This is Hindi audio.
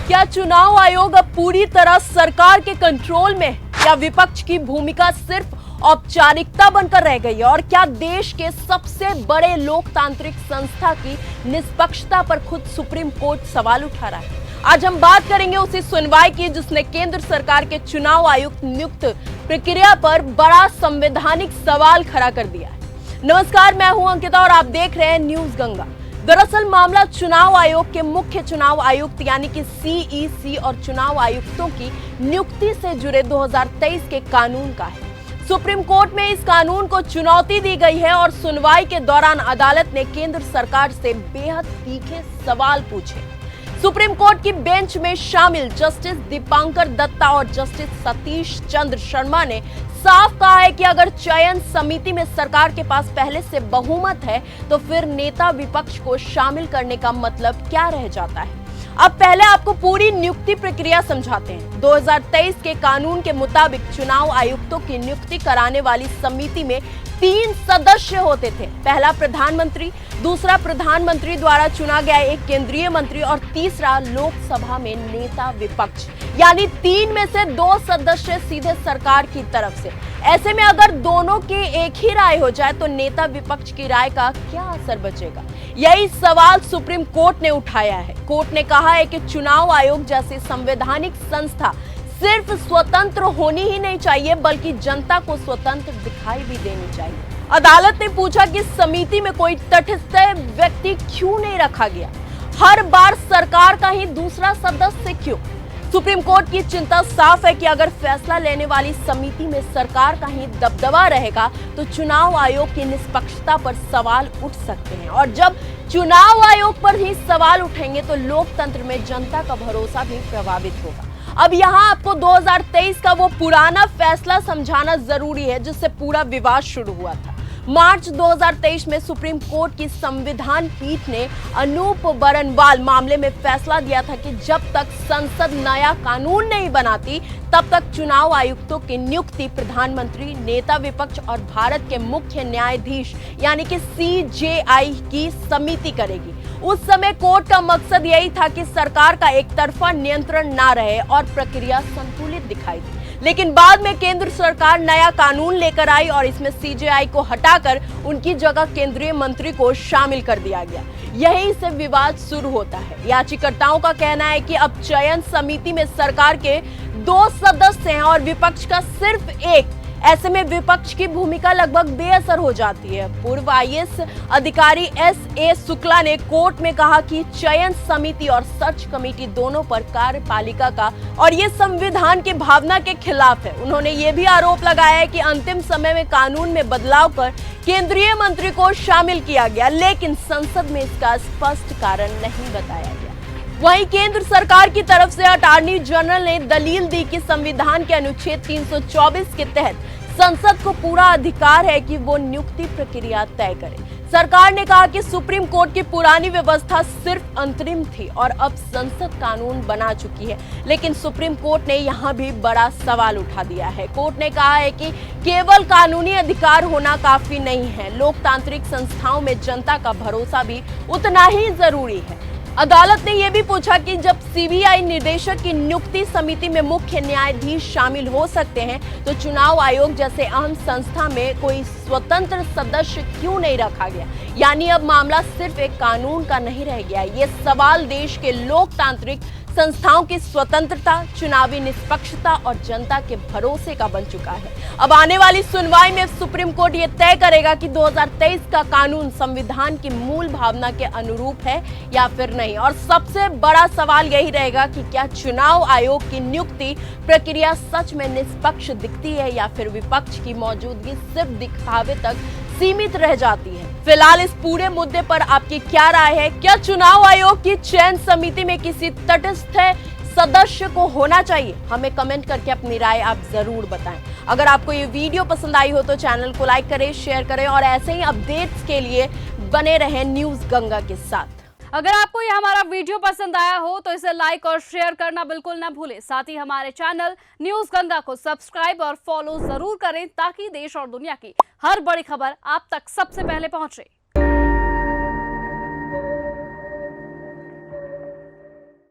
क्या चुनाव आयोग अब पूरी तरह सरकार के कंट्रोल में है या विपक्ष की भूमिका सिर्फ औपचारिकता बनकर रह गई है? और क्या देश के सबसे बड़े लोकतांत्रिक संस्था की निष्पक्षता पर खुद सुप्रीम कोर्ट सवाल उठा रहा है? आज हम बात करेंगे उसी सुनवाई की जिसने केंद्र सरकार के चुनाव आयुक्त नियुक्त प्रक्रिया पर बड़ा संवैधानिक सवाल खड़ा कर दिया है। नमस्कार, मैं हूं अंकिता और आप देख रहे हैं न्यूज गंगा। दरअसल मामला चुनाव आयोग के मुख्य चुनाव आयुक्त यानी कि सीईसी और चुनाव आयुक्तों की नियुक्ति से जुड़े 2023 के कानून का है। सुप्रीम कोर्ट में इस कानून को चुनौती दी गई है और सुनवाई के दौरान अदालत ने केंद्र सरकार से बेहद तीखे सवाल पूछे। सुप्रीम कोर्ट की बेंच में शामिल जस्टिस दीपांकर दत्ता और जस्टिस सतीश चंद्र शर्मा ने साफ कहा है कि अगर चयन समिति में सरकार के पास पहले से बहुमत है तो फिर नेता विपक्ष को शामिल करने का मतलब क्या रह जाता है। अब पहले आपको पूरी नियुक्ति प्रक्रिया समझाते हैं। 2023 के कानून के मुताबिक चुनाव आयुक्तों की नियुक्ति कराने वाली समिति में 3 सदस्य होते थे। पहला प्रधानमंत्री, दूसरा प्रधानमंत्री द्वारा चुना गया एक केंद्रीय मंत्री और तीसरा लोकसभा में नेता विपक्ष, यानी 3 में से 2 सदस्य सीधे सरकार की तरफ से। ऐसे में अगर दोनों की एक ही राय हो जाए तो नेता विपक्ष की राय का क्या असर बचेगा? यही सवाल सुप्रीम कोर्ट ने उठाया है। कोर्ट ने कहा है कि चुनाव आयोग जैसी संवैधानिक संस्था सिर्फ स्वतंत्र होनी ही नहीं चाहिए बल्कि जनता को स्वतंत्र दिखाई भी देनी चाहिए। अदालत ने पूछा कि समिति में कोई तटस्थ व्यक्ति क्यों नहीं रखा गया? हर बार सरकार का ही दूसरा सदस्य क्यों? सुप्रीम कोर्ट की चिंता साफ है कि अगर फैसला लेने वाली समिति में सरकार का ही दबदबा रहेगा तो चुनाव आयोग की निष्पक्षता पर सवाल उठ सकते हैं और जब चुनाव आयोग पर ही सवाल उठेंगे तो लोकतंत्र में जनता का भरोसा भी प्रभावित होगा। अब यहाँ आपको 2023 का वो पुराना फैसला समझाना जरूरी है जिससे पूरा विवाद शुरू हुआ था। मार्च 2023 में सुप्रीम कोर्ट की संविधान पीठ ने अनूप बरनवाल मामले में फैसला दिया था कि जब तक संसद नया कानून नहीं बनाती तब तक चुनाव आयुक्तों की नियुक्ति प्रधानमंत्री, नेता विपक्ष और भारत के मुख्य न्यायाधीश यानी कि सीजेआई की समिति करेगी। उस समय कोर्ट का मकसद यही था कि सरकार का एक तरफा नियंत्रण ना रहे और प्रक्रिया संतुलित दिखाई दी। लेकिन बाद में केंद्र सरकार नया कानून लेकर आई और इसमें सीजेआई को हटाकर उनकी जगह केंद्रीय मंत्री को शामिल कर दिया गया। यहीं से विवाद शुरू होता है। याचिकाकर्ताओं का कहना है कि अब चयन समिति में सरकार के 2 सदस्य हैं और विपक्ष का सिर्फ 1। ऐसे में विपक्ष की भूमिका लगभग बेअसर हो जाती है। पूर्व आईएएस अधिकारी एसए शुक्ला ने कोर्ट में कहा कि चयन समिति और सर्च कमेटी दोनों पर कार्यपालिका का और ये संविधान की भावना के खिलाफ है। उन्होंने ये भी आरोप लगाया है कि अंतिम समय में कानून में बदलाव कर केंद्रीय मंत्री को शामिल किया गया, लेकिन संसद में इसका स्पष्ट कारण नहीं बताया गया। वहीं केंद्र सरकार की तरफ से अटॉर्नी जनरल ने दलील दी कि संविधान के अनुच्छेद 324 के तहत संसद को पूरा अधिकार है कि वो नियुक्ति प्रक्रिया तय करे। सरकार ने कहा कि सुप्रीम कोर्ट की पुरानी व्यवस्था सिर्फ अंतरिम थी और अब संसद कानून बना चुकी है, लेकिन सुप्रीम कोर्ट ने यहाँ भी बड़ा सवाल उठा दिया है। कोर्ट ने कहा है कि केवल कानूनी अधिकार होना काफी नहीं है, लोकतांत्रिक संस्थाओं में जनता का भरोसा भी उतना ही जरूरी है। अदालत ने यह भी पूछा कि जब सीबीआई निदेशक की नियुक्ति समिति में मुख्य न्यायाधीश शामिल हो सकते हैं तो चुनाव आयोग जैसे अहम संस्था में कोई स्वतंत्र सदस्य क्यों नहीं रखा गया? यानी अब मामला सिर्फ एक कानून का नहीं रह गया। ये सवाल देश के लोकतांत्रिक संस्थाओं की स्वतंत्रता, चुनावी निष्पक्षता और जनता के भरोसे का बन चुका है। अब आने वाली सुनवाई में सुप्रीम कोर्ट ये तय करेगा कि 2023 का कानून संविधान की मूल भावना के अनुरूप है या फिर नहीं। और सबसे बड़ा सवाल यही रहेगा कि क्या चुनाव आयोग की नियुक्ति प्रक्रिया सच में निष्पक्ष दिखती है या फिर विपक्ष की मौजूदगी सिर्फ दिखावे तक सीमित रह जाती है। फिलहाल इस पूरे मुद्दे पर आपकी क्या राय है? क्या चुनाव आयोग की चयन समिति में किसी तटस्थ सदस्य को होना चाहिए? हमें कमेंट करके अपनी राय आप जरूर बताएं। अगर आपको ये वीडियो पसंद आई हो तो चैनल को लाइक करें, शेयर करें और ऐसे ही अपडेट्स के लिए बने रहें न्यूज गंगा के साथ। अगर आपको ये हमारा वीडियो पसंद आया हो तो इसे लाइक और शेयर करना बिल्कुल ना भूलें। साथ ही हमारे चैनल न्यूज गंगा को सब्सक्राइब और फॉलो जरूर करें ताकि देश और दुनिया की हर बड़ी खबर आप तक सबसे पहले पहुंचे।